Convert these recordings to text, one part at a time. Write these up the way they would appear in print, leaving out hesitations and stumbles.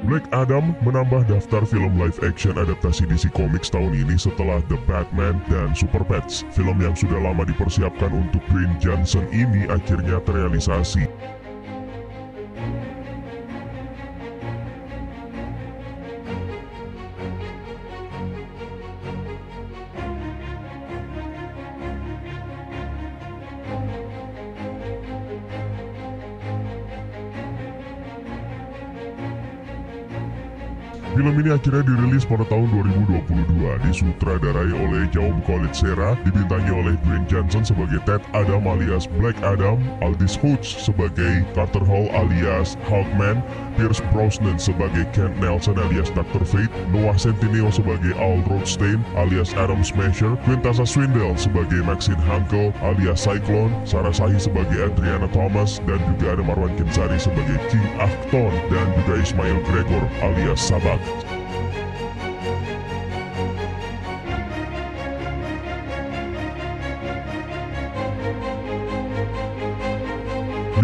Black Adam menambah daftar film live action adaptasi DC Comics tahun ini setelah The Batman dan Super Pets. Film yang sudah lama dipersiapkan untuk Dwayne Johnson ini akhirnya terrealisasi. Film ini akhirnya dirilis pada tahun 2022, disutradarai oleh Jaume Collet-Serra, dibintangi oleh Dwayne Johnson sebagai Ted Adam alias Black Adam, Aldis Hodge sebagai Carter Hall alias Hawkman, Pierce Brosnan sebagai Kent Nelson alias Dr. Fate, Noah Centineo sebagai Al Rothstein alias Adam Smasher, Quintessa Swindell sebagai Maxine Hankel alias Cyclone, Sarah Shahi sebagai Adriana Thomas, dan juga ada Marwan Kenzari sebagai King Achton, dan juga Ismail Gregor alias Sabak.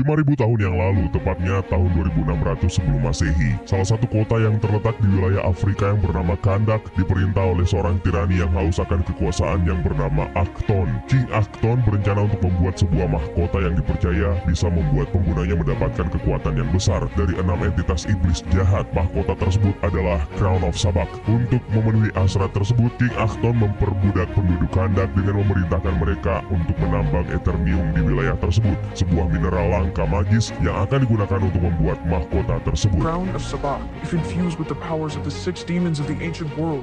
5.000 tahun yang lalu, tepatnya tahun 2600 sebelum Masehi, salah satu kota yang terletak di wilayah Afrika yang bernama Kandak diperintah oleh seorang tirani yang haus akan kekuasaan yang bernama Achton. King Achton berencana untuk membuat sebuah mahkota yang dipercaya bisa membuat penggunanya mendapatkan kekuatan yang besar dari 6 entitas iblis jahat. Mahkota tersebut adalah Crown of Sabak. Untuk memenuhi hasrat tersebut, King Achton memperbudak penduduk Kandak dengan memerintahkan mereka untuk menambang Eternium di wilayah tersebut, sebuah mineral langka magis yang akan digunakan untuk membuat mahkota tersebut. Crown of Sabak, if infused with the powers of the 6 demons of the ancient world.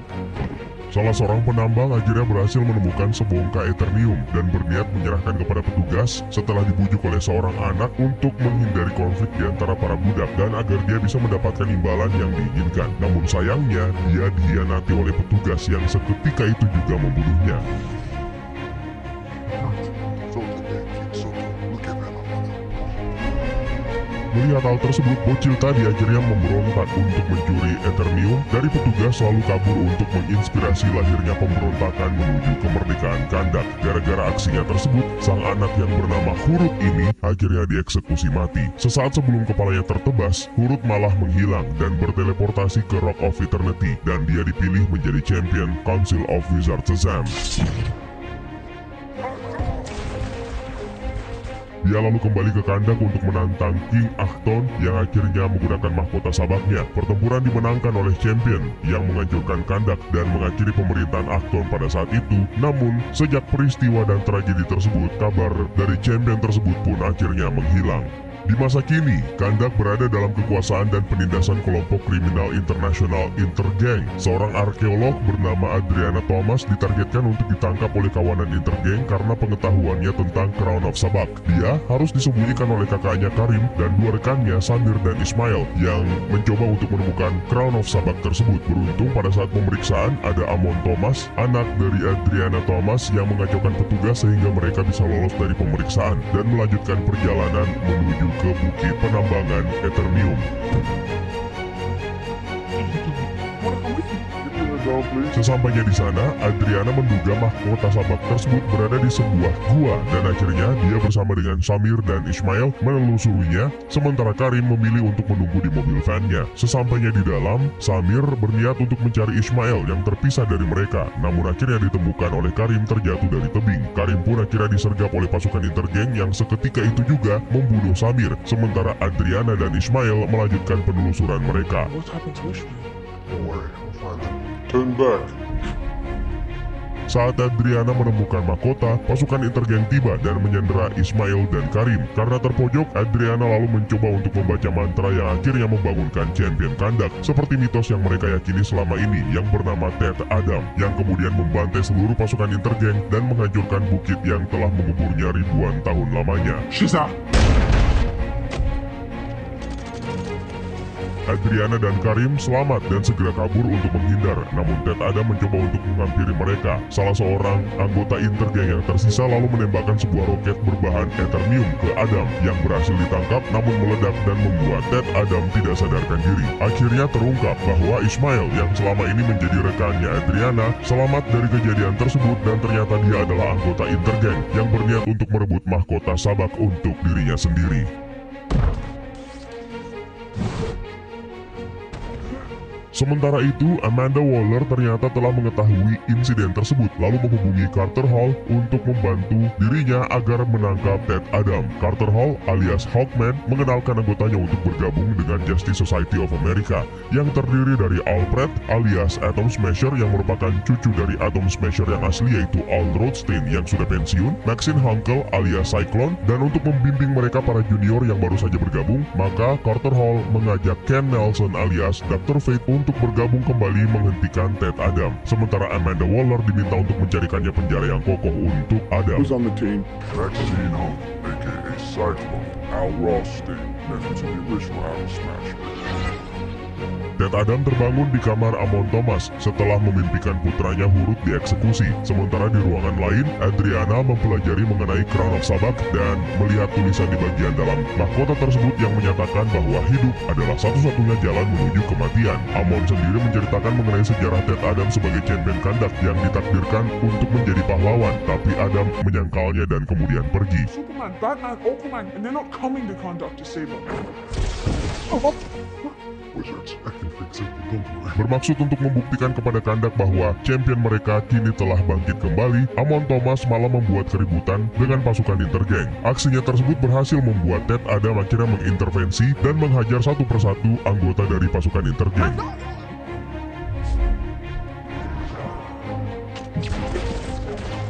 Salah seorang penambang akhirnya berhasil menemukan sebongkah Eternium dan berniat menyerahkan kepada petugas setelah dibujuk oleh seorang anak untuk menghindari konflik di antara para budak dan agar dia bisa mendapatkan imbalan yang diinginkan. Namun sayangnya, dia dihianati oleh petugas yang seketika itu juga membunuhnya. Melihat hal tersebut, bocil tadi akhirnya memberontak untuk mencuri Eternium dari petugas, lalu kabur untuk menginspirasi lahirnya pemberontakan menuju kemerdekaan Kandak. Gara-gara aksinya tersebut, sang anak yang bernama Hurut ini akhirnya dieksekusi mati. Sesaat sebelum kepalanya tertebas, Hurut malah menghilang dan berteleportasi ke Rock of Eternity, dan dia dipilih menjadi champion Council of Wizards Shazam. Dia lalu kembali ke Kandak untuk menantang King Achton yang akhirnya menggunakan mahkota sabaknya. Pertempuran dimenangkan oleh champion yang menghancurkan Kandak dan mengakhiri pemerintahan Achton pada saat itu. Namun, sejak peristiwa dan tragedi tersebut, kabar dari champion tersebut pun akhirnya menghilang. Di masa kini, Kandak berada dalam kekuasaan dan penindasan kelompok kriminal internasional Intergang. Seorang arkeolog bernama Adriana Thomas ditargetkan untuk ditangkap oleh kawanan Intergang karena pengetahuannya tentang Crown of Sabak. Dia harus disembunyikan oleh kakaknya Karim dan dua rekannya Samir dan Ismail yang mencoba untuk menemukan Crown of Sabak tersebut. Beruntung pada saat pemeriksaan ada Amon Thomas, anak dari Adriana Thomas, yang mengacaukan petugas sehingga mereka bisa lolos dari pemeriksaan dan melanjutkan perjalanan menuju ke bukit penambangan Eternium. Sesampainya di sana, Adriana menduga mahkota sabak tersebut berada di sebuah gua dan akhirnya dia bersama dengan Samir dan Ismail menelusurinya, sementara Karim memilih untuk menunggu di mobil van-nya. Sesampainya di dalam, Samir berniat untuk mencari Ismail yang terpisah dari mereka, namun akhirnya ditemukan oleh Karim terjatuh dari tebing. Karim pun akhirnya disergap oleh pasukan Intergang yang seketika itu juga membunuh Samir, sementara Adriana dan Ismail melanjutkan penelusuran mereka. What happened to Ishmael? Don't worry, we'll find them. Turn back. Saat Adriana menemukan mahkota, pasukan Intergang tiba dan menyandera Ismail dan Karim. Karena terpojok, Adriana lalu mencoba untuk membaca mantra yang akhirnya membangunkan champion Kandak, seperti mitos yang mereka yakini selama ini yang bernama Ted Adam, yang kemudian membantai seluruh pasukan Intergang dan menghancurkan bukit yang telah menguburnya ribuan tahun lamanya. Shazam! Adriana dan Karim selamat dan segera kabur untuk menghindar, namun Ted Adam mencoba untuk menghampiri mereka. Salah seorang anggota Intergang yang tersisa lalu menembakkan sebuah roket berbahan Eternium ke Adam yang berhasil ditangkap namun meledak dan membuat Ted Adam tidak sadarkan diri. Akhirnya terungkap bahwa Ismail yang selama ini menjadi rekannya Adriana selamat dari kejadian tersebut dan ternyata dia adalah anggota Intergang yang berniat untuk merebut mahkota sabak untuk dirinya sendiri. Sementara itu, Amanda Waller ternyata telah mengetahui insiden tersebut lalu menghubungi Carter Hall untuk membantu dirinya agar menangkap Ted Adam. Carter Hall alias Hawkman mengenalkan anggotanya untuk bergabung dengan Justice Society of America yang terdiri dari Alfred alias Atom Smasher yang merupakan cucu dari Atom Smasher yang asli yaitu Al Rothstein yang sudah pensiun, Maxine Hunkel alias Cyclone, dan untuk membimbing mereka para junior yang baru saja bergabung, maka Carter Hall mengajak Ken Nelson alias Dr. Fate untuk bergabung kembali menghentikan Ted Adam. Sementara Amanda Waller diminta untuk mencarikannya penjara yang kokoh untuk Adam. Who's on the team? Maxine Hunk, aka Cyclone, Al Rothstein, nephew to the original Atom Smasher. Ted Adam terbangun di kamar Amon Thomas setelah memimpikan putranya Hurut dieksekusi. Sementara di ruangan lain, Adriana mempelajari mengenai Crown of Sabbath dan melihat tulisan di bagian dalam mahkota tersebut yang menyatakan bahwa hidup adalah satu-satunya jalan menuju kematian. Amon sendiri menceritakan mengenai sejarah Ted Adam sebagai champion kandak yang ditakdirkan untuk menjadi pahlawan, tapi Adam menyangkalnya dan kemudian pergi. Superman, Batman, Aquaman, and they're not coming to Conduct to save them. Wizards, I can fix it, don't worry. Bermaksud untuk membuktikan kepada kandak bahwa champion mereka kini telah bangkit kembali, Amon Thomas malah membuat keributan dengan pasukan Intergang. Aksinya tersebut berhasil membuat Ted Adam akhirnya mengintervensi dan menghajar satu persatu anggota dari pasukan Intergang.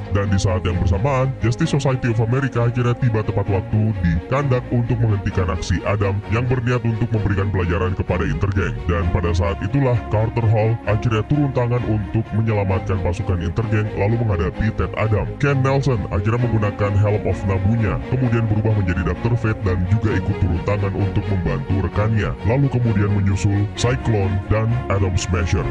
Dan di saat yang bersamaan, Justice Society of America akhirnya tiba tepat waktu di kandak untuk menghentikan aksi Adam yang berniat untuk memberikan pelajaran kepada Intergang. Dan pada saat itulah Carter Hall akhirnya turun tangan untuk menyelamatkan pasukan Intergang lalu menghadapi Ted Adam. Ken Nelson akhirnya menggunakan Helm of Nabunya, kemudian berubah menjadi Dr. Fate dan juga ikut turun tangan untuk membantu rekannya. Lalu kemudian menyusul Cyclone dan Atom Smasher.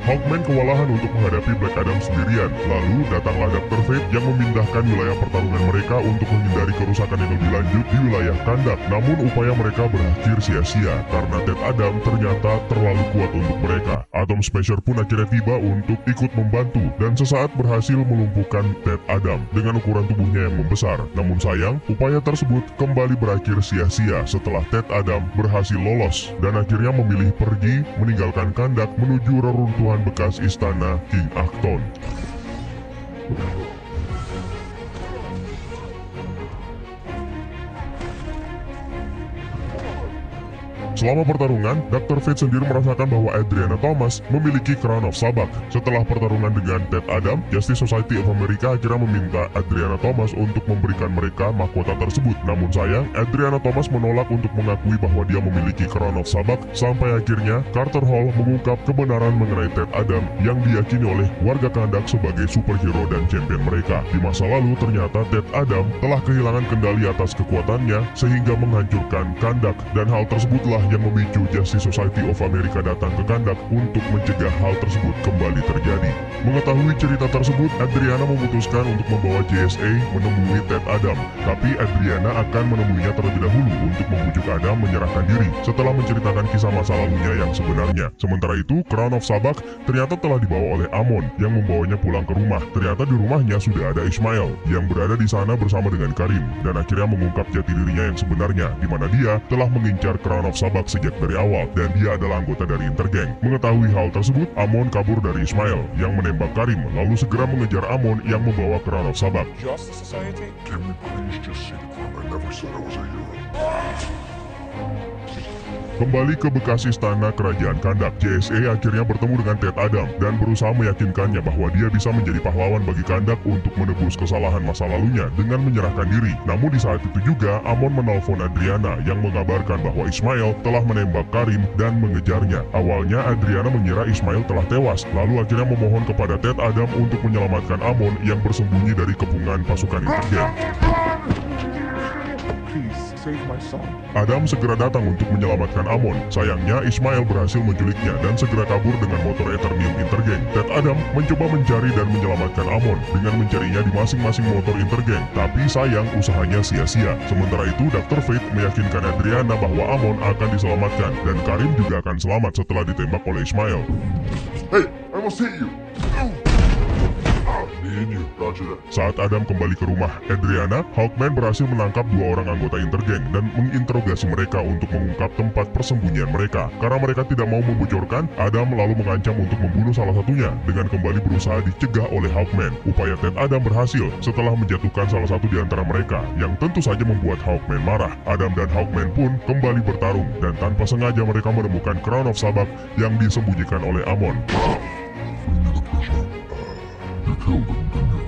Hawkman kewalahan untuk menghadapi Black Adam sendirian. Lalu datanglah Dr. Fate yang memindahkan wilayah pertarungan mereka untuk menghindari kerusakan yang lebih lanjut di wilayah kandak. Namun upaya mereka berakhir sia-sia karena Ted Adam ternyata terlalu kuat untuk mereka. Atom Smasher pun akhirnya tiba untuk ikut membantu dan sesaat berhasil melumpuhkan Ted Adam dengan ukuran tubuhnya yang membesar. Namun sayang, upaya tersebut kembali berakhir sia-sia setelah Ted Adam berhasil lolos dan akhirnya memilih pergi meninggalkan kandak menuju reruntuhan bekas istana King Acton. Selama pertarungan, Dr. Fate sendiri merasakan bahwa Adriana Thomas memiliki Crown of Sabbath. Setelah pertarungan dengan Ted Adam, Justice Society of America akhirnya meminta Adriana Thomas untuk memberikan mereka mahkota tersebut. Namun sayang, Adriana Thomas menolak untuk mengakui bahwa dia memiliki Crown of Sabbath sampai akhirnya Carter Hall mengungkap kebenaran mengenai Ted Adam yang diyakini oleh warga kandak sebagai superhero dan champion mereka. Di masa lalu ternyata Ted Adam telah kehilangan kendali atas kekuatannya sehingga menghancurkan kandak, dan hal tersebutlah yang memicu Justice Society of America datang ke kandak untuk mencegah hal tersebut kembali terjadi. Mengetahui cerita tersebut, Adriana memutuskan untuk membawa JSA menemui Ted Adam. Tapi Adriana akan menemuinya terlebih dahulu untuk membujuk Adam menyerahkan diri setelah menceritakan kisah masa lalunya yang sebenarnya. Sementara itu, Crown of Sabbath ternyata telah dibawa oleh Amon yang membawanya pulang ke rumah. Ternyata di rumahnya sudah ada Ismail yang berada di sana bersama dengan Karim dan akhirnya mengungkap jati dirinya yang sebenarnya, di mana dia telah mengincar Crown of Sabbath sejak dari awal dan dia adalah anggota dari Intergang. Mengetahui hal tersebut, Amon kabur dari Ismail yang menembak Karim lalu segera mengejar Amon yang membawa Crown of Sabbath. Justice Society? Can we please just see the film? I never said I was a hero. Kembali ke bekas istana kerajaan kandak, JSA akhirnya bertemu dengan Ted Adam dan berusaha meyakinkannya bahwa dia bisa menjadi pahlawan bagi kandak untuk menebus kesalahan masa lalunya dengan menyerahkan diri. Namun di saat itu juga, Amon menelpon Adriana yang mengabarkan bahwa Ismail telah menembak Karim dan mengejarnya. Awalnya Adriana mengira Ismail telah tewas, lalu akhirnya memohon kepada Ted Adam untuk menyelamatkan Amon yang bersembunyi dari kepungan pasukan Intergang. Please, save my son. Adam segera datang untuk menyelamatkan Amon. Sayangnya Ismail berhasil menculiknya dan segera kabur dengan motor Eternium Intergang. Ted Adam mencoba mencari dan menyelamatkan Amon dengan mencarinya di masing-masing motor Intergang. Tapi sayang usahanya sia-sia. Sementara itu Dr. Fate meyakinkan Adriana bahwa Amon akan diselamatkan dan Karim juga akan selamat setelah ditembak oleh Ismail. Hey, I almost hit you! seeing you. Roger that. Saat Adam kembali ke rumah Adriana, Hawkman berhasil menangkap 2 orang anggota Intergang dan menginterogasi mereka untuk mengungkap tempat persembunyian mereka. Karena mereka tidak mau membocorkan, Adam lalu mengancam untuk membunuh salah satunya dengan kembali berusaha dicegah oleh Hawkman. Upaya Ted Adam berhasil setelah menjatuhkan salah satu di antara mereka, yang tentu saja membuat Hawkman marah. Adam dan Hawkman pun kembali bertarung, dan tanpa sengaja mereka menemukan Crown of Sabbac yang disembunyikan oleh Amon. You killed him, didn't you?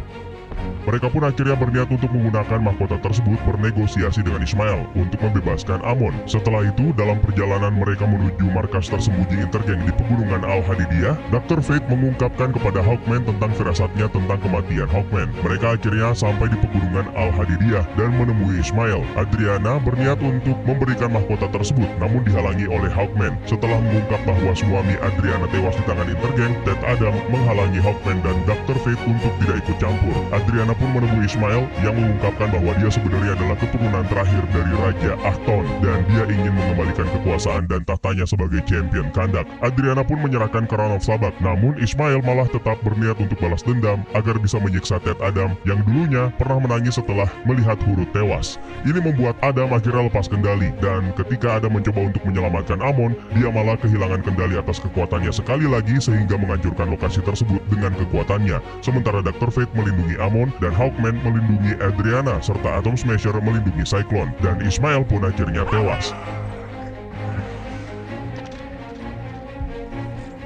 Mereka pun akhirnya berniat untuk menggunakan mahkota tersebut bernegosiasi dengan Ismail untuk membebaskan Amon. Setelah itu, dalam perjalanan mereka menuju markas tersembunyi Intergang di pegunungan Al-Hadidiyah, Dr. Fate mengungkapkan kepada Hawkman tentang firasatnya tentang kematian Hawkman. Mereka akhirnya sampai di pegunungan Al-Hadidiyah dan menemui Ismail. Adriana berniat untuk memberikan mahkota tersebut, namun dihalangi oleh Hawkman. Setelah mengungkap bahwa suami Adriana tewas di tangan Intergang, Ted Adam menghalangi Hawkman dan Dr. Fate untuk tidak ikut campur. Adriana pun menemui Ismail yang mengungkapkan bahwa dia sebenarnya adalah keturunan terakhir dari Raja Achton dan dia ingin mengembalikan kekuasaan dan tahtanya sebagai champion Kandak. Adriana pun menyerahkan Crown of Sabbac, namun Ismail malah tetap berniat untuk balas dendam agar bisa menyiksa Ted Adam yang dulunya pernah menangis setelah melihat Hurut tewas. Ini membuat Adam akhirnya lepas kendali, dan ketika Adam mencoba untuk menyelamatkan Amon, dia malah kehilangan kendali atas kekuatannya sekali lagi sehingga menghancurkan lokasi tersebut dengan kekuatannya. Sementara Dr. Fate melindungi Amon dan Hawkman melindungi Adriana serta Atom Smasher melindungi Cyclone, dan Ismail pun akhirnya tewas.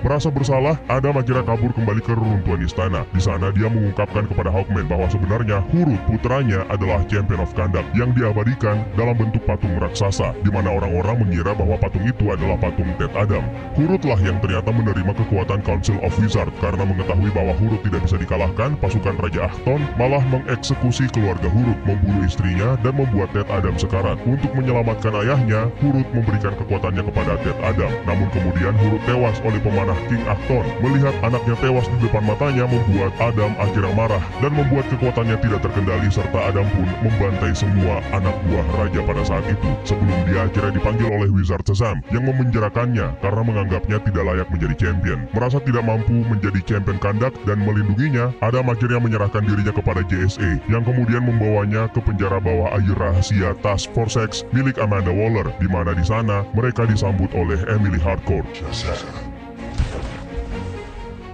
Merasa bersalah, Adam akhirnya kabur kembali ke reruntuhan istana. Di sana dia mengungkapkan kepada Hawkman bahwa sebenarnya Hurut putranya adalah Champion of Kandak yang diabadikan dalam bentuk patung raksasa, di mana orang-orang mengira bahwa patung itu adalah patung Ted Adam. Hurutlah yang ternyata menerima kekuatan Council of Wizards karena mengetahui bahwa Hurut tidak bisa dikalahkan. Pasukan Raja Achton malah mengeksekusi keluarga Hurut, membunuh istrinya dan membuat Ted Adam sekarat. Untuk menyelamatkan ayahnya, Hurut memberikan kekuatannya kepada Ted Adam. Namun kemudian Hurut tewas oleh pemanah King Achton. Melihat anaknya tewas di depan matanya membuat Adam akhirnya marah dan membuat kekuatannya tidak terkendali, serta Adam pun membantai semua anak buah raja pada saat itu. Sebelum dia akhirnya dipanggil oleh Wizard Shazam yang memenjarakannya karena menganggapnya tidak layak menjadi champion. Merasa tidak mampu menjadi champion Kandak dan melindunginya, Adam akhirnya menyerahkan dirinya kepada JSA yang kemudian membawanya ke penjara bawah air rahasia Task Force X milik Amanda Waller, di mana di sana mereka disambut oleh Emily Harcourt.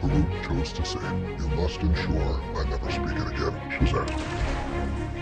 Hurut chose to say, "You must ensure I never speak it again," Shazam.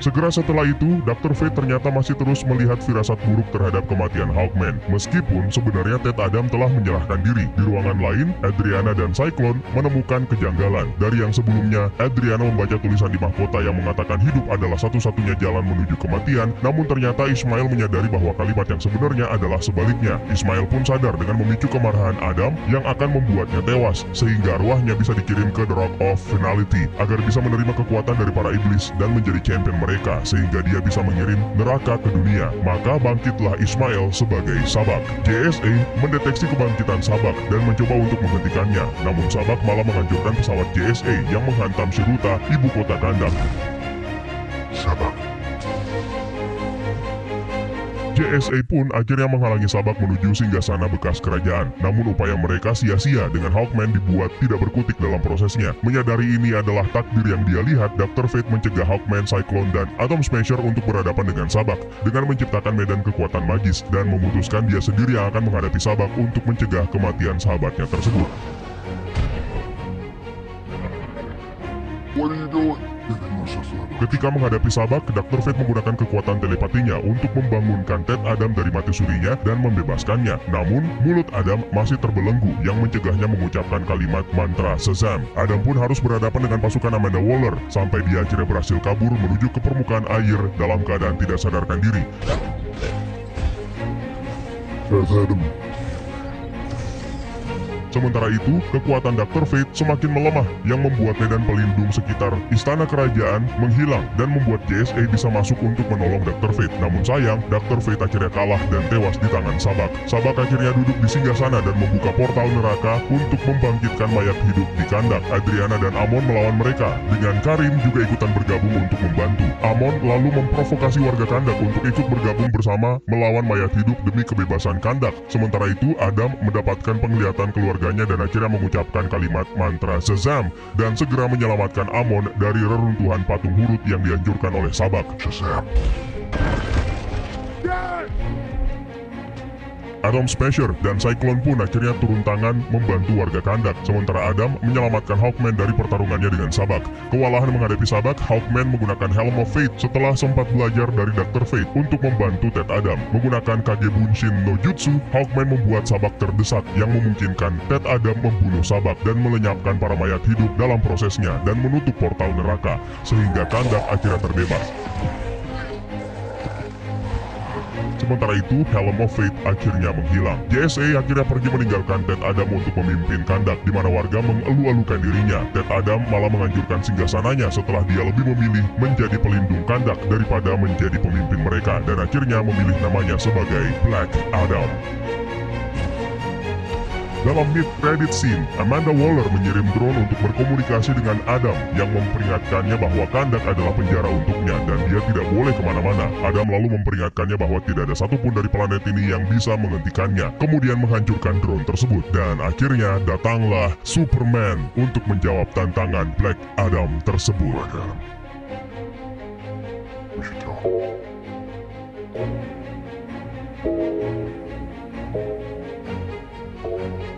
Segera setelah itu, Dr. Fate ternyata masih terus melihat firasat buruk terhadap kematian Hawkman. Meskipun sebenarnya Ted Adam telah menyerahkan diri. Di ruangan lain, Adriana dan Cyclone menemukan kejanggalan. Dari yang sebelumnya, Adriana membaca tulisan di mahkota yang mengatakan hidup adalah satu-satunya jalan menuju kematian, namun ternyata Ismail menyadari bahwa kalimat yang sebenarnya adalah sebaliknya. Ismail pun sadar dengan memicu kemarahan Adam yang akan membuatnya tewas, sehingga arwahnya bisa dikirim ke The Rock of Finality agar bisa menerima kekuatan dari para iblis dan menjadi champion mereka, sehingga dia bisa mengirim neraka ke dunia. Maka bangkitlah Ismail sebagai Sabbac. JSA mendeteksi kebangkitan Sabbac dan mencoba untuk menghentikannya, namun Sabbac malah menghancurkan pesawat JSA yang menghantam Shiruta, ibu kota Kandak. Sabbac. JSA pun akhirnya menghalangi Sabbac menuju singgasana bekas kerajaan. Namun upaya mereka sia-sia dengan Hawkman dibuat tidak berkutik dalam prosesnya. Menyadari ini adalah takdir yang dia lihat, Dr. Fate mencegah Hawkman, Cyclone, dan Atom Smasher untuk berhadapan dengan Sabbac dengan menciptakan medan kekuatan magis dan memutuskan dia sendiri yang akan menghadapi Sabbac untuk mencegah kematian sahabatnya tersebut. What are you doing? Shazam. Ketika menghadapi Sabbac, Dr. Fate menggunakan kekuatan telepatinya untuk membangunkan Ted Adam dari mati surinya dan membebaskannya. Namun, mulut Adam masih terbelenggu yang mencegahnya mengucapkan kalimat mantra Shazam. Adam pun harus berhadapan dengan pasukan Amanda Waller sampai dia akhirnya berhasil kabur menuju ke permukaan air dalam keadaan tidak sadarkan diri. Adam. Sementara itu, kekuatan Dr. Fate semakin melemah yang membuat medan pelindung sekitar istana kerajaan menghilang dan membuat JSA bisa masuk untuk menolong Dr. Fate. Namun sayang, Dr. Fate akhirnya kalah dan tewas di tangan Sabbac. Sabbac akhirnya duduk di singgasana dan membuka portal neraka untuk membangkitkan mayat hidup di Kandak. Adriana dan Amon melawan mereka, dengan Karim juga ikutan bergabung untuk membantu. Amon lalu memprovokasi warga Kandak untuk ikut bergabung bersama melawan mayat hidup demi kebebasan Kandak. Sementara itu, Adam mendapatkan penglihatan keluarga tenaganya dan akhirnya mengucapkan kalimat mantra Shazam dan segera menyelamatkan Amon dari reruntuhan patung Hurut yang dihancurkan oleh Sabak. Shazam! Atom Smasher dan Cyclone pun akhirnya turun tangan membantu warga Kandak, sementara Adam menyelamatkan Hawkman dari pertarungannya dengan Sabak. Kewalahan menghadapi Sabak, Hawkman menggunakan Helm of Fate setelah sempat belajar dari Dr. Fate untuk membantu Ted Adam. Menggunakan Kage Bunshin no Jutsu, Hawkman membuat Sabak terdesak yang memungkinkan Ted Adam membunuh Sabak dan melenyapkan para mayat hidup dalam prosesnya dan menutup portal neraka, sehingga Kandak akhirnya terbebas. Sementara itu, Helm of Fate akhirnya menghilang. JSA akhirnya pergi meninggalkan Ted Adam untuk memimpin Kandak, di mana warga mengeluh-elukan dirinya. Ted Adam malah menghancurkan singgasananya setelah dia lebih memilih menjadi pelindung Kandak daripada menjadi pemimpin mereka, dan akhirnya memilih namanya sebagai Black Adam. Dalam mid-credit scene, Amanda Waller mengirim drone untuk berkomunikasi dengan Adam yang memperingatkannya bahwa Kandak adalah penjara untuknya dan dia tidak boleh kemana-mana. Adam lalu memperingatkannya bahwa tidak ada satupun dari planet ini yang bisa menghentikannya, kemudian menghancurkan drone tersebut. Dan akhirnya datanglah Superman untuk menjawab tantangan Black Adam tersebut.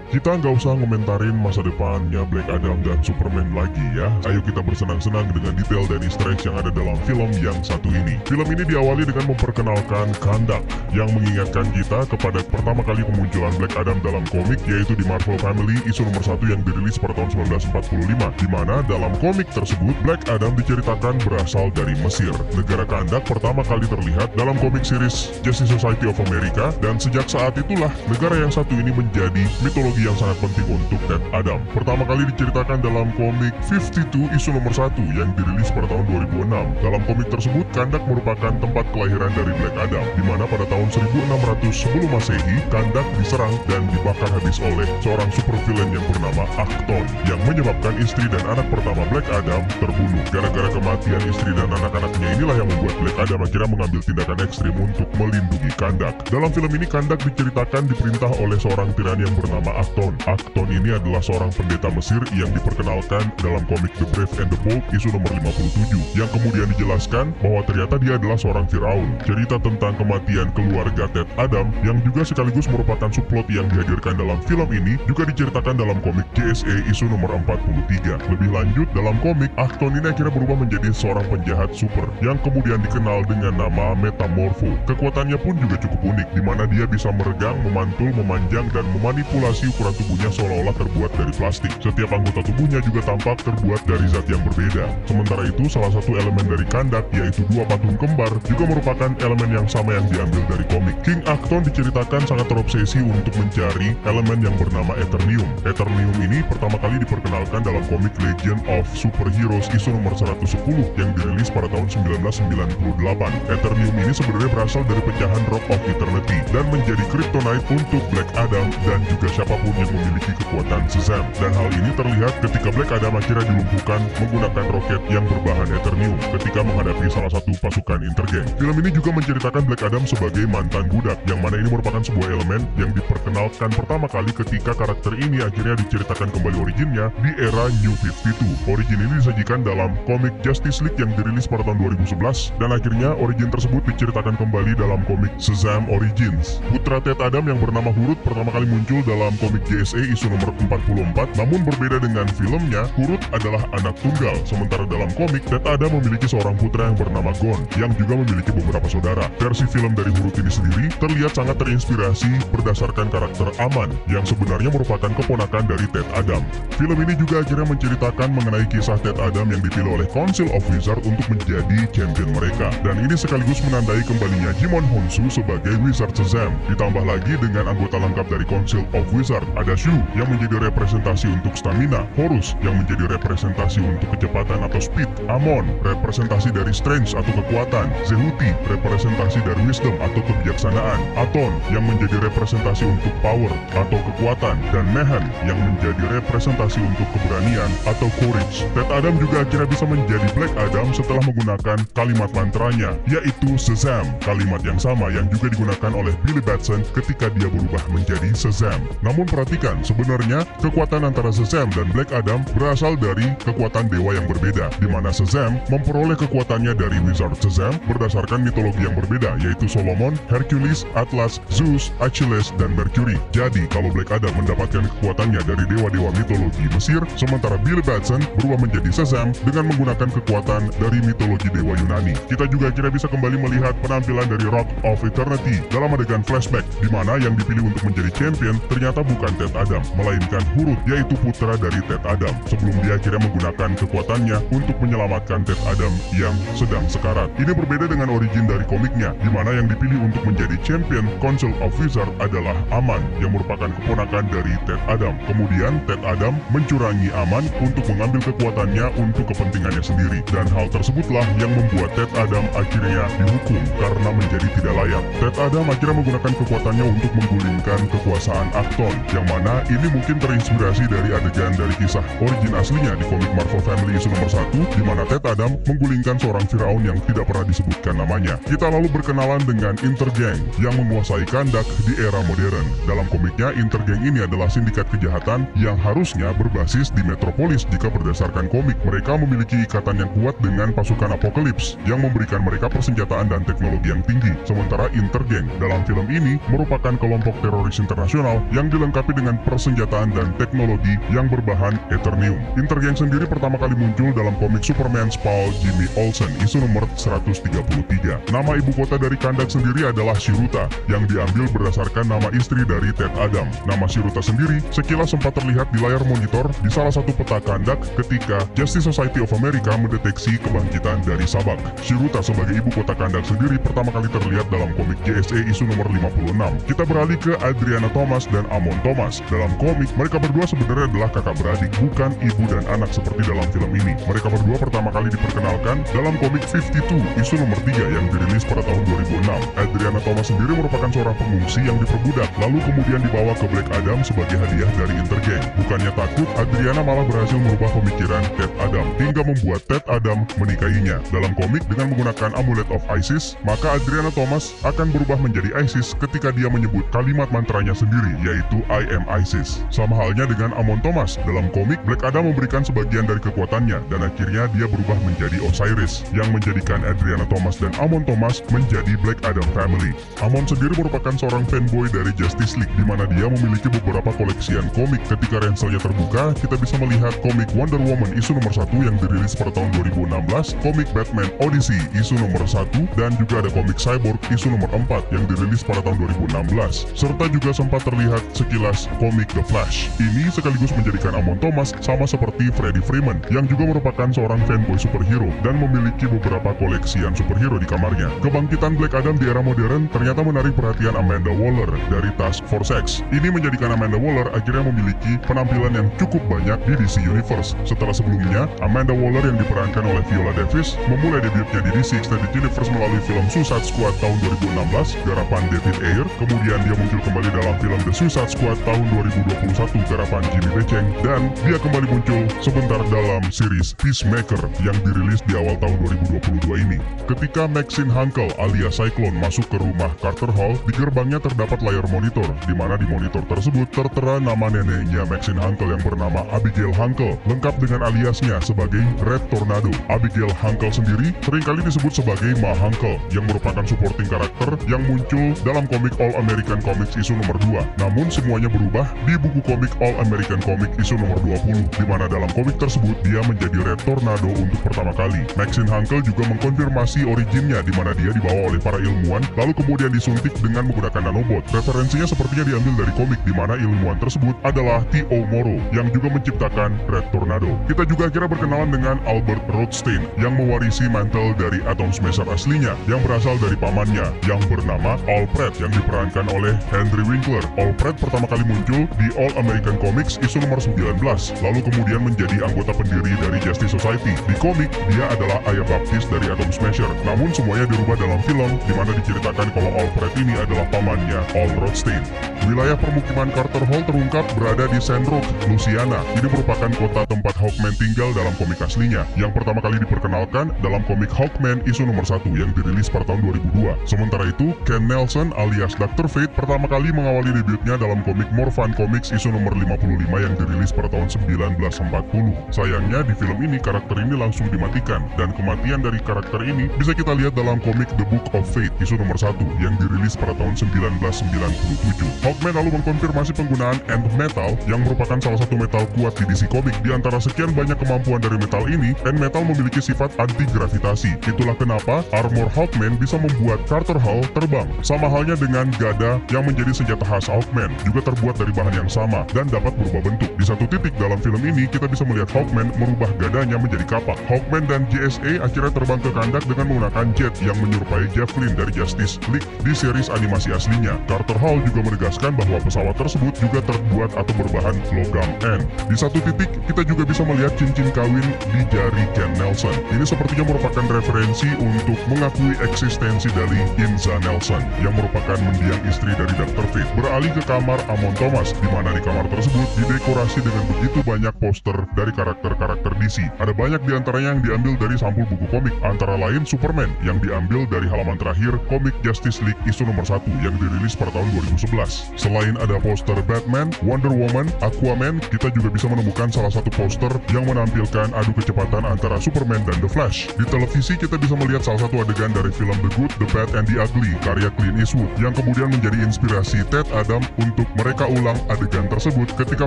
Kita nggak usah ngomentarin masa depannya Black Adam dan Superman lagi ya. Ayo kita bersenang-senang dengan detail dan easter eggs yang ada dalam film yang satu ini. Film ini diawali dengan memperkenalkan Kandak yang mengingatkan kita kepada pertama kali kemunculan Black Adam dalam komik, yaitu di Marvel Family isu nomor 1 yang dirilis pada tahun 1945, di mana dalam komik tersebut Black Adam diceritakan berasal dari Mesir. Negara Kandak pertama kali terlihat dalam komik series Justice Society of America, dan sejak saat itulah negara yang satu ini menjadi mitologi yang sangat penting untuk Ted Adam. Pertama kali diceritakan dalam komik 52 isu nomor 1 yang dirilis pada tahun 2006. Dalam komik tersebut, Kandak merupakan tempat kelahiran dari Black Adam, di mana pada tahun 1600 sebelum Masehi, Kandak diserang dan dibakar habis oleh seorang supervillain yang bernama Akton, yang menyebabkan istri dan anak pertama Black Adam terbunuh. Gara-gara kematian istri dan anak-anaknya inilah yang membuat Black Adam akhirnya mengambil tindakan ekstrim untuk melindungi Kandak. Dalam film ini, Kandak diceritakan diperintah oleh seorang tiran yang bernama Akton ini adalah seorang pendeta Mesir yang diperkenalkan dalam komik The Brave and the Bold isu nomor 57, yang kemudian dijelaskan bahwa ternyata dia adalah seorang Firaun. Cerita tentang kematian keluarga Ted Adam yang juga sekaligus merupakan subplot yang dihadirkan dalam film ini juga diceritakan dalam komik JSA isu nomor 43. Lebih lanjut, dalam komik, Akton ini akhirnya berubah menjadi seorang penjahat super yang kemudian dikenal dengan nama Metamorpho. Kekuatannya pun juga cukup unik, di mana dia bisa meregang, memantul, memanjang, dan memanipulasi ukuran tubuhnya seolah-olah terbuat dari plastik. Setiap anggota tubuhnya juga tampak terbuat dari zat yang berbeda. Sementara itu, salah satu elemen dari Kandak, yaitu dua patung kembar, juga merupakan elemen yang sama yang diambil dari komik. King Akton diceritakan sangat terobsesi untuk mencari elemen yang bernama Eternium. Eternium ini pertama kali diperkenalkan dalam komik Legend of Superheroes isu nomor 110 yang dirilis pada tahun 1998. Eternium ini sebenarnya berasal dari pecahan Rock of Eternity dan menjadi kryptonite untuk Black Adam dan juga siapapun yang memiliki kekuatan Shazam. Dan hal ini terlihat ketika Black Adam akhirnya dilumpuhkan menggunakan roket yang berbahan Eternium ketika menghadapi salah satu pasukan Intergang. Film ini juga menceritakan Black Adam sebagai mantan budak, yang mana ini merupakan sebuah elemen yang diperkenalkan pertama kali ketika karakter ini akhirnya diceritakan kembali originnya di era New 52. Origin ini disajikan dalam komik Justice League yang dirilis pada tahun 2011, dan akhirnya origin tersebut diceritakan kembali dalam komik Shazam Origins. Putra Ted Adam yang bernama Hurut pertama kali muncul dalam komik JSA isu nomor 44, namun berbeda dengan filmnya, Hurut adalah anak tunggal, sementara dalam komik, Ted Adam memiliki seorang putra yang bernama Gon, yang juga memiliki beberapa saudara. Versi film dari Hurut ini sendiri terlihat sangat terinspirasi berdasarkan karakter Aman, yang sebenarnya merupakan keponakan dari Ted Adam. Film ini juga akhirnya menceritakan mengenai kisah Ted Adam yang dipilih oleh Council of Wizards untuk menjadi champion mereka, dan ini sekaligus menandai kembalinya Jimon Hounsou sebagai Wizard Shazam. Ditambah lagi dengan anggota lengkap dari Council of Wizards, ada Shu yang menjadi representasi untuk stamina, Horus yang menjadi representasi untuk kecepatan atau speed, Amon representasi dari strength atau kekuatan, Zehuti representasi dari wisdom atau kebijaksanaan, Aton yang menjadi representasi untuk power atau kekuatan, dan Mehan yang menjadi representasi untuk keberanian atau courage. Ted Adam juga akhirnya bisa menjadi Black Adam setelah menggunakan kalimat mantranya, yaitu Shazam, kalimat yang sama yang juga digunakan oleh Billy Batson ketika dia berubah menjadi Shazam. Namun perhatikan, sebenarnya kekuatan antara Shazam dan Black Adam berasal dari kekuatan dewa yang berbeda, di mana Shazam memperoleh kekuatannya dari Wizard Shazam berdasarkan mitologi yang berbeda, yaitu Solomon, Hercules, Atlas, Zeus, Achilles, dan Mercury. Jadi, kalau Black Adam mendapatkan kekuatannya dari dewa-dewa mitologi Mesir, sementara Billy Batson berubah menjadi Shazam dengan menggunakan kekuatan dari mitologi dewa Yunani. Kita juga kira bisa kembali melihat penampilan dari Rock of Eternity dalam adegan flashback, di mana yang dipilih untuk menjadi champion ternyata bukan Ted Adam, melainkan Hurut, yaitu putra dari Ted Adam, sebelum dia akhirnya menggunakan kekuatannya untuk menyelamatkan Ted Adam yang sedang sekarat. Ini berbeda dengan origin dari komiknya, di mana yang dipilih untuk menjadi champion Council of Wizards adalah Aman, yang merupakan keponakan dari Ted Adam. Kemudian Ted Adam mencurangi Aman untuk mengambil kekuatannya untuk kepentingannya sendiri, dan hal tersebutlah yang membuat Ted Adam akhirnya dihukum karena menjadi tidak layak. Ted Adam akhirnya menggunakan kekuatannya untuk menggulingkan kekuasaan Acton, yang mana ini mungkin terinspirasi dari adegan dari kisah origin aslinya di komik Marvel Family isu nomor 1, di mana Ted Adam menggulingkan seorang Firaun yang tidak pernah disebutkan namanya. Kita lalu berkenalan dengan Intergang yang menguasai Kandak di era modern. Dalam komiknya, Intergang ini adalah sindikat kejahatan yang harusnya berbasis di Metropolis jika berdasarkan komik. Mereka memiliki ikatan yang kuat dengan pasukan Apokalips yang memberikan mereka persenjataan dan teknologi yang tinggi. Sementara Intergang dalam film ini merupakan kelompok teroris internasional yang dilengkapi dengan persenjataan dan teknologi yang berbahan Eternium. Intergang sendiri pertama kali muncul dalam komik Superman Paul Jimmy Olsen isu nomor 133. Nama ibu kota dari Kandak sendiri adalah Shiruta, yang diambil berdasarkan nama istri dari Ted Adam. Nama Shiruta sendiri sekilas sempat terlihat di layar monitor di salah satu peta Kandak ketika Justice Society of America mendeteksi kebangkitan dari Sabak. Shiruta sebagai ibu kota Kandak sendiri pertama kali terlihat dalam komik JSA isu nomor 56. Kita beralih ke Adriana Thomas dan Amon Thomas. Dalam komik, mereka berdua sebenarnya adalah kakak beradik, bukan ibu dan anak seperti dalam film ini. Mereka berdua pertama kali diperkenalkan dalam komik 52 isu nomor 3 yang dirilis pada tahun 2006. Adriana Thomas sendiri merupakan seorang pengungsi yang diperbudak, lalu kemudian dibawa ke Black Adam sebagai hadiah dari Intergang. Bukannya takut, Adriana malah berhasil merubah pemikiran Ted Adam, hingga membuat Ted Adam menikahinya. Dalam komik, dengan menggunakan Amulet of Isis, maka Adriana Thomas akan berubah menjadi Isis ketika dia menyebut kalimat mantranya sendiri, yaitu I am Isis. Sama halnya dengan Amon Thomas. Dalam komik, Black Adam memberikan sebagian dari kekuatannya, dan akhirnya dia berubah menjadi Osiris, yang menjadikan Adriana Thomas dan Amon Thomas menjadi Black Adam Family. Amon sendiri merupakan seorang fanboy dari Justice League, di mana dia memiliki beberapa koleksian komik. Ketika ranselnya terbuka, kita bisa melihat komik Wonder Woman isu nomor 1 yang dirilis pada tahun 2016, komik Batman Odyssey isu nomor 1, dan juga ada komik Cyborg isu nomor 4 yang dirilis pada tahun 2016, serta juga sempat terlihat sekilas komik The Flash. Ini sekaligus menjadikan Amon Thomas sama seperti Freddie Freeman, yang juga merupakan seorang fanboy superhero dan memiliki beberapa koleksian superhero di kamarnya. Kebangkitan Black Adam di era modern ternyata menarik perhatian Amanda Waller dari Task Force X. Ini menjadikan Amanda Waller akhirnya memiliki penampilan yang cukup banyak di DC Universe. Setelah sebelumnya, Amanda Waller yang diperankan oleh Viola Davis memulai debutnya di DC Extended Universe melalui film Suicide Squad tahun 2016 garapan David Ayer. Kemudian dia muncul kembali dalam film The Suicide Squad tahun 2021 garapan Jimmy Beceng, dan dia kembali muncul sebentar dalam series Peacemaker yang dirilis di awal tahun 2022 ini. Ketika Maxine Hankel alias Cyclone masuk ke rumah Carter Hall, di gerbangnya terdapat layar monitor, di mana di monitor tersebut tertera nama neneknya Maxine Hankel yang bernama Abigail Hankel, lengkap dengan aliasnya sebagai Red Tornado. Abigail Hankel sendiri seringkali disebut sebagai Ma Hankel, yang merupakan supporting karakter yang muncul dalam komik All American Comics isu nomor 2. Namun semuanya berubah di buku komik All American Comics isu nomor 20, di mana dalam komik tersebut dia menjadi Red Tornado untuk pertama kali. Maxine Hankel juga mengkonfirmasi originnya, di mana dia dibawa oleh para ilmuwan lalu kemudian disuntik dengan menggunakan nanobot. Referensinya sepertinya diambil dari komik, di mana ilmuwan tersebut adalah T.O. Morrow yang juga menciptakan Red Tornado. Kita juga akhirnya berkenalan dengan Albert Rothstein yang mewarisi mantle dari Atom Smasher aslinya yang berasal dari pamannya yang bernama Alfred yang diperankan oleh Henry Winkler. Alfred pertama kali muncul di All American Comics isu nomor 19, lalu kemudian menjadi anggota pendiri dari Justice Society. Di komik, dia adalah ayah baptis dari Atom Smasher. Namun semuanya dirubah dalam film, di mana diceritakan kalau Alfred ini adalah pamannya Al Rothstein. wilayah permukiman Carter Hall terungkap berada di Sandrock, Louisiana. Ini merupakan kota tempat Hawkman tinggal dalam komik aslinya, yang pertama kali diperkenalkan dalam komik Hawkman isu nomor 1 yang dirilis pada tahun 2002. Sementara itu, Ken Nelson alias Dr. Fate pertama kali mengawali debutnya dalam komik More Fun Comics isu nomor 55 yang dirilis pada tahun 1940. Sayangnya di film ini karakter ini langsung dimatikan, dan kematian dari karakter ini bisa kita lihat dalam komik The Book of Fate isu nomor 1 yang dirilis pada tahun 1997. Hawkman lalu mengkonfirmasi penggunaan End Metal yang merupakan salah satu metal kuat di DC Comics. Di antara sekian banyak kemampuan dari metal ini, End Metal memiliki sifat anti-gravitasi. Itulah kenapa armor Hawkman bisa membuat Carter Hall terbang. Sama halnya dengan gada yang menjadi senjata khas Hawkman, juga terbuat dari bahan yang sama dan dapat berubah bentuk. Di satu titik dalam film ini, kita bisa melihat Hawkman merubah gadanya menjadi kapak. Hawkman dan JSA akhirnya terbang ke kandak dengan menggunakan jet yang menyerupai Jeff Flynn dari Justice League di series animasi aslinya. Carter Hall juga menegaskan bahwa pesawat tersebut juga terbuat atau berbahan logam N. Di satu titik, kita juga bisa melihat cincin kawin di jari Ken Nelson. Ini sepertinya merupakan referensi untuk mengakui eksistensi dari Inza Nelson, yang merupakan mendiang istri dari Dr. Fate. Beralih ke kamar Amon Thomas, di mana di kamar tersebut didekorasi dengan begitu banyak poster dari karakter-karakter DC. Ada banyak diantaranya yang diambil dari sampul buku komik, antara lain Superman yang diambil dari halaman terakhir komik Justice League isu nomor 1 yang dirilis pada tahun 2011. Selain ada poster Batman, Wonder Woman, Aquaman, kita juga bisa menemukan salah satu poster yang menampilkan adu kecepatan antara Superman dan The Flash. Di televisi kita bisa melihat salah satu adegan dari film The Good, The Bad, and The Ugly karya Clint Eastwood yang kemudian menjadi inspirasi Ted Adam untuk mereka ulang adegan tersebut ketika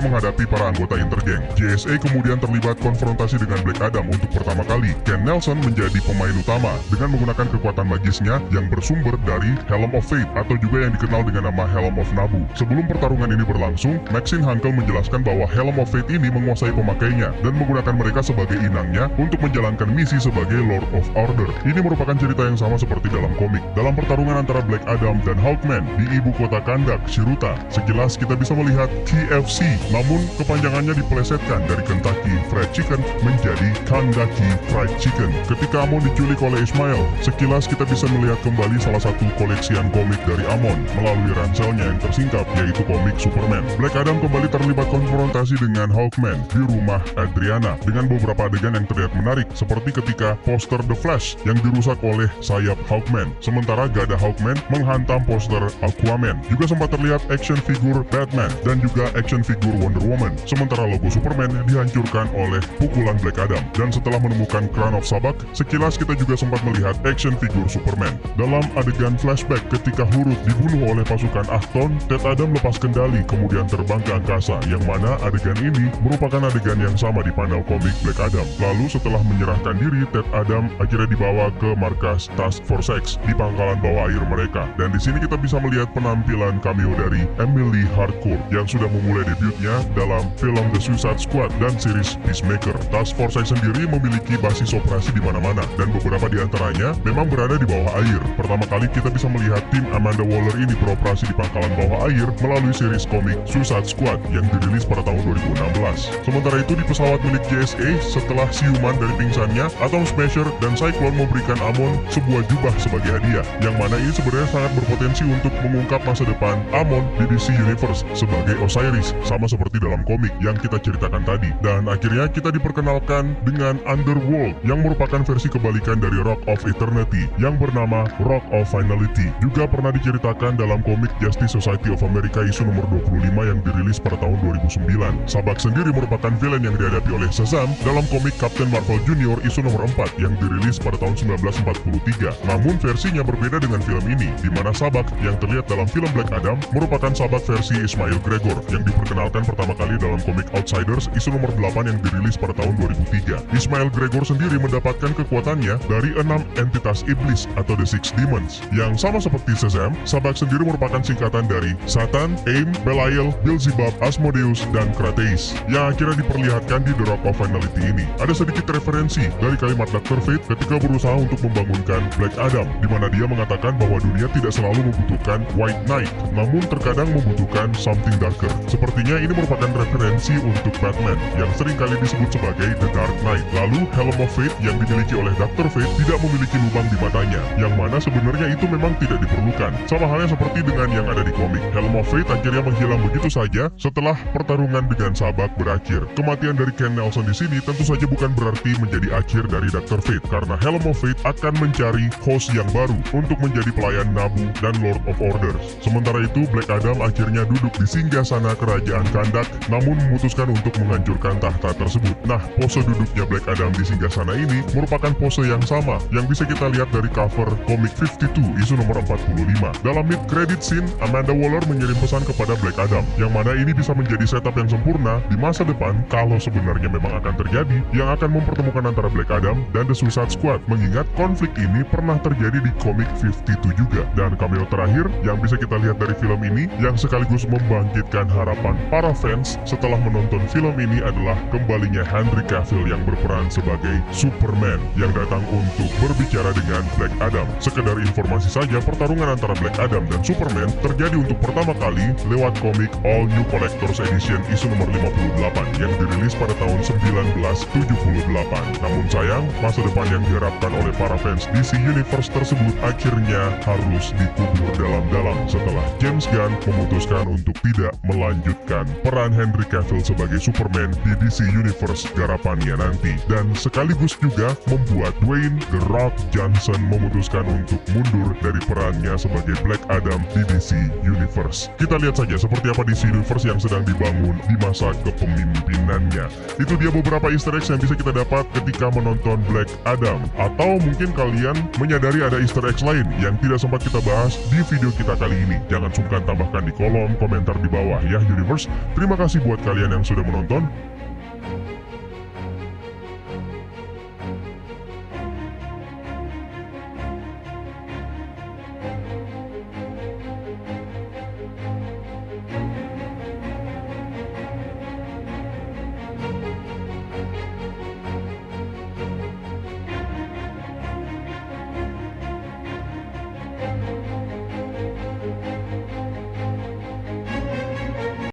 menghadapi para anggota Intergang. JSA kemudian terlibat konfrontasi dengan Black Adam untuk pertama kali. Ken Nelson menjadi pemain utama dengan menggunakan kekuatan magisnya yang bersumber dari Helm of Fate atau juga yang dikenal dengan nama Helm of Nabu. Sebelum pertarungan ini berlangsung, Maxine Hankel menjelaskan bahwa Helm of Fate ini menguasai pemakainya dan menggunakan mereka sebagai inangnya untuk menjalankan misi sebagai Lord of Order. Ini merupakan cerita yang sama seperti dalam komik. Dalam pertarungan antara Black Adam dan Hawkman di ibu kota Kandak, Shiruta, sekilas kita bisa melihat KFC, namun kepanjangannya dipelesetkan dari Kentucky Fried Chicken menjadi Kandaki Fried Chicken. Ketika Amon diculik oleh Ismail, sekilas kita bisa melihat kembali salah satu koleksian komik dari Amon melalui ranselnya yang tersingkap, yaitu komik Superman. Black Adam kembali terlibat konfrontasi dengan Hawkman di rumah Adriana dengan beberapa adegan yang terlihat menarik, seperti ketika poster The Flash yang dirusak oleh sayap Hawkman, sementara gada Hawkman menghantam poster Aquaman. Juga sempat terlihat action figure Batman dan juga action figure Wonder Woman, sementara logo Superman dihancurkan oleh pukulan Black Adam. Dan setelah menemukan Crown of Sabak, sekilas kita juga sempat melihat action figure Superman. Dalam adegan flashback ketika Hurut dibunuh oleh pasukan Achton, Ted Adam lepas kendali kemudian terbang ke angkasa, yang mana adegan ini merupakan adegan yang sama di panel komik Black Adam. Lalu setelah menyerahkan diri, Ted Adam akhirnya dibawa ke markas Task Force X di pangkalan bawah air mereka. Dan di sini kita bisa melihat penampilan cameo dari Emily Harcourt yang sudah memulai debutnya dalam film The Suicide Squad dan series Peacemaker. Task Force X sendiri memiliki basis operasi di mana-mana dan beberapa di antaranya memang berada di bawah air. Pertama kali kita bisa melihat tim Amanda Waller ini beroperasi di pangkalan bawah air melalui series komik Suicide Squad yang dirilis pada tahun 2016. Sementara itu di pesawat milik JSA, setelah siuman dari pingsannya, Atom Smasher dan Cyclone memberikan Amon sebuah jubah sebagai hadiah, yang mana ini sebenarnya sangat berpotensi untuk mengungkap masa depan Amon di DC Universe sebagai Osiris, sama seperti dalam komik yang kita ceritakan tadi. Dan akhirnya kita diperkenalkan dengan Underworld yang merupakan versi kebalikan dari Rock of Eternity yang bernama Rock of Finality. Juga pernah diceritakan dalam komik Justice Society of America isu nomor 25 yang dirilis pada tahun 2009. Sabak sendiri merupakan villain yang dihadapi oleh Shazam dalam komik Captain Marvel Junior isu nomor 4 yang dirilis pada tahun 1943. Namun versinya berbeda dengan film ini, di mana Sabak yang terlihat dalam film Black Adam merupakan Sabak versi Ismail Gregor yang diperkenalkan pertama kali dalam komik Outsiders isu nomor 8 yang dirilis pada tahun 2003. Ismail Gregor sendiri mendapatkan kekuatannya dari 6 entitas iblis atau The Six Demons. Yang sama seperti Shazam, Sabak sendiri merupakan singkatan dari Satan, Aim, Belial, Beelzebub, Asmodeus, dan Krates yang akhirnya diperlihatkan di The Rock of Finality ini. Ada sedikit referensi dari kalimat Dr. Fate ketika berusaha untuk membangunkan Black Adam, di mana dia mengatakan bahwa dunia tidak selalu membutuhkan White Knight, namun terkadang membutuhkan something darker. Sepertinya ini merupakan referensi untuk Batman yang seringkali disebut sebagai The Dark Knight. Lalu Helm of Fate yang dimiliki oleh Dr. Fate tidak memiliki lubang di matanya, yang mana sebenarnya itu memang tidak diperlukan. Sama halnya seperti dengan yang ada di komik pemilik Helm of Fate akhirnya menghilang begitu saja setelah pertarungan dengan Sabak berakhir. Kematian dari Ken Nelson di sini tentu saja bukan berarti menjadi akhir dari Dr. Fate, karena Helm of Fate akan mencari host yang baru untuk menjadi pelayan Nabu dan Lord of Orders. Sementara itu, Black Adam akhirnya duduk di singgasana kerajaan Kandak, namun memutuskan untuk menghancurkan tahta tersebut. Nah, pose duduknya Black Adam di singgasana ini merupakan pose yang sama yang bisa kita lihat dari cover komik 52 isu nomor 45. Dalam mid credit scene, Amanda Waller mengirim pesan kepada Black Adam, yang mana ini bisa menjadi setup yang sempurna di masa depan kalau sebenarnya memang akan terjadi, yang akan mempertemukan antara Black Adam dan The Suicide Squad, mengingat konflik ini pernah terjadi di komik 52 juga. Dan cameo terakhir yang bisa kita lihat dari film ini yang sekaligus membangkitkan harapan para fans setelah menonton film ini adalah kembalinya Henry Cavill yang berperan sebagai Superman yang datang untuk berbicara dengan Black Adam. Sekedar informasi saja, pertarungan antara Black Adam dan Superman terjadi untuk pertama kali lewat komik All New Collector's Edition isu nomor 58 yang dirilis pada tahun 1978. Namun sayang, masa depan yang diharapkan oleh para fans DC Universe tersebut akhirnya harus dikubur dalam-dalam setelah James Gunn memutuskan untuk tidak melanjutkan peran Henry Cavill sebagai Superman di DC Universe garapannya nanti, dan sekaligus juga membuat Dwayne The Rock Johnson memutuskan untuk mundur dari perannya sebagai Black Adam di DC Universe. Kita lihat saja seperti apa DC Universe yang sedang dibangun di masa kepemimpinannya. Itu dia beberapa easter eggs yang bisa kita dapat ketika menonton Black Adam. Atau mungkin kalian menyadari ada easter eggs lain yang tidak sempat kita bahas di video kita kali ini. Jangan sungkan tambahkan di kolom komentar di bawah ya Universe. Terima kasih buat kalian yang sudah menonton.